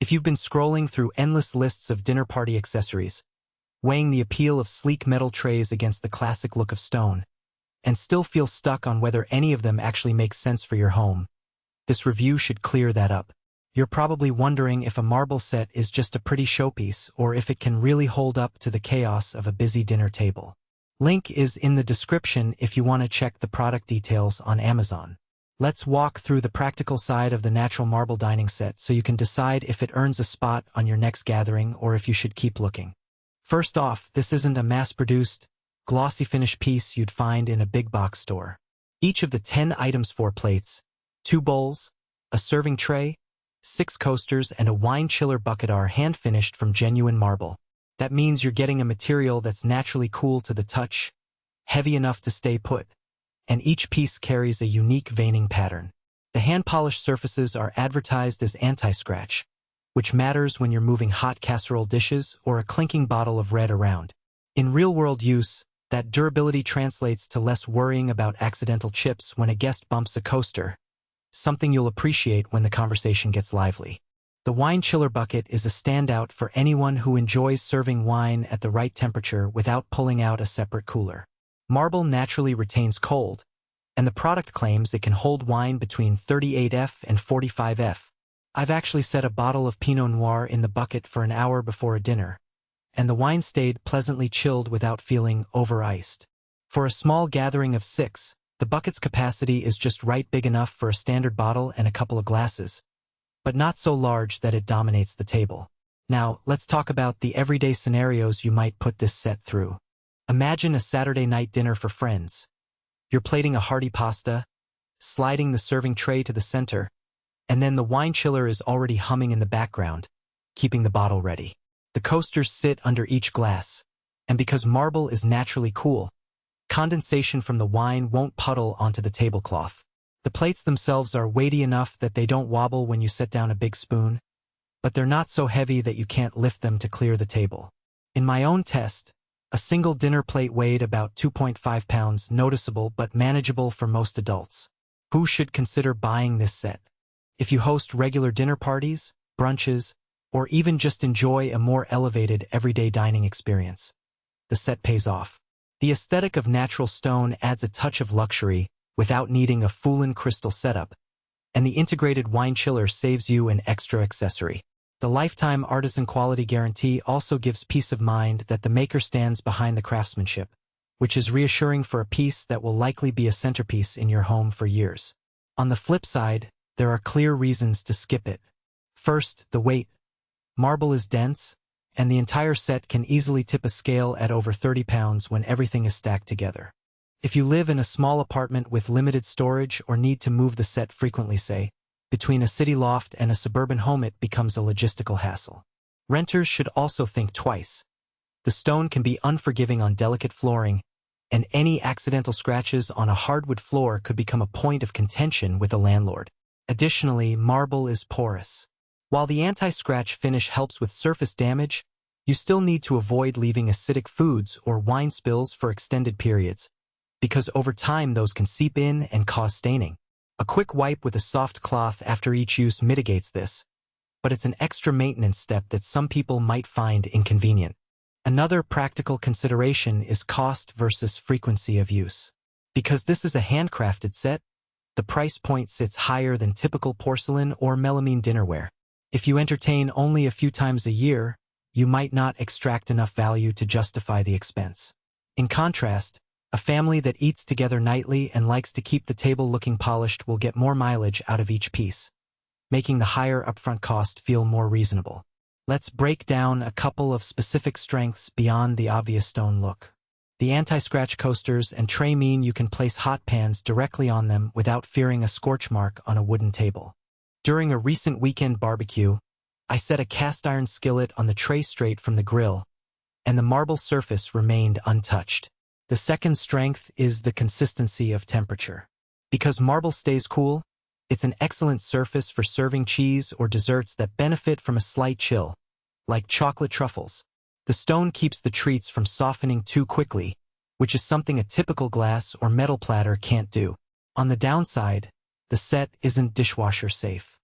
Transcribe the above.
If you've been scrolling through endless lists of dinner party accessories, weighing the appeal of sleek metal trays against the classic look of stone, and still feel stuck on whether any of them actually make sense for your home, this review should clear that up. You're probably wondering if a marble set is just a pretty showpiece or if it can really hold up to the chaos of a busy dinner table. Link is in the description if you want to check the product details on Amazon. Let's walk through the practical side of the natural marble dining set so you can decide if it earns a spot on your next gathering or if you should keep looking. First off, this isn't a mass-produced, glossy finish piece you'd find in a big box store. Each of the 10 items, 4 plates, 2 bowls, a serving tray, 6 coasters, and a wine chiller bucket are hand-finished from genuine marble. That means you're getting a material that's naturally cool to the touch, heavy enough to stay put, and each piece carries a unique veining pattern. The hand-polished surfaces are advertised as anti-scratch, which matters when you're moving hot casserole dishes or a clinking bottle of red around. In real-world use, that durability translates to less worrying about accidental chips when a guest bumps a coaster, something you'll appreciate when the conversation gets lively. The wine chiller bucket is a standout for anyone who enjoys serving wine at the right temperature without pulling out a separate cooler. Marble naturally retains cold, and the product claims it can hold wine between 38°F and 45°F. I've actually set a bottle of Pinot Noir in the bucket for an hour before a dinner, and the wine stayed pleasantly chilled without feeling over-iced. For a small gathering of 6, the bucket's capacity is just right, big enough for a standard bottle and a couple of glasses, but not so large that it dominates the table. Now, let's talk about the everyday scenarios you might put this set through. Imagine a Saturday night dinner for friends. You're plating a hearty pasta, sliding the serving tray to the center, and then the wine chiller is already humming in the background, keeping the bottle ready. The coasters sit under each glass, and because marble is naturally cool, condensation from the wine won't puddle onto the tablecloth. The plates themselves are weighty enough that they don't wobble when you set down a big spoon, but they're not so heavy that you can't lift them to clear the table. In my own test, a single dinner plate weighed about 2.5 pounds, noticeable but manageable for most adults. Who should consider buying this set? If you host regular dinner parties, brunches, or even just enjoy a more elevated everyday dining experience, the set pays off. The aesthetic of natural stone adds a touch of luxury without needing a full-in crystal setup, and the integrated wine chiller saves you an extra accessory. The lifetime Artisan quality guarantee also gives peace of mind that the maker stands behind the craftsmanship, which is reassuring for a piece that will likely be a centerpiece in your home for years. On the flip side, there are clear reasons to skip it. First, the weight. Marble is dense, and the entire set can easily tip a scale at over 30 pounds when everything is stacked together. If you live in a small apartment with limited storage or need to move the set frequently, say, between a city loft and a suburban home, it becomes a logistical hassle. Renters should also think twice. The stone can be unforgiving on delicate flooring, and any accidental scratches on a hardwood floor could become a point of contention with a landlord. Additionally, marble is porous. While the anti-scratch finish helps with surface damage, you still need to avoid leaving acidic foods or wine spills for extended periods, because over time those can seep in and cause staining. A quick wipe with a soft cloth after each use mitigates this, but it's an extra maintenance step that some people might find inconvenient. Another practical consideration is cost versus frequency of use. Because this is a handcrafted set, the price point sits higher than typical porcelain or melamine dinnerware. If you entertain only a few times a year, you might not extract enough value to justify the expense. In contrast, a family that eats together nightly and likes to keep the table looking polished will get more mileage out of each piece, making the higher upfront cost feel more reasonable. Let's break down a couple of specific strengths beyond the obvious stone look. The anti-scratch coasters and tray mean you can place hot pans directly on them without fearing a scorch mark on a wooden table. During a recent weekend barbecue, I set a cast iron skillet on the tray straight from the grill, and the marble surface remained untouched. The second strength is the consistency of temperature. Because marble stays cool, it's an excellent surface for serving cheese or desserts that benefit from a slight chill, like chocolate truffles. The stone keeps the treats from softening too quickly, which is something a typical glass or metal platter can't do. On the downside, the set isn't dishwasher safe.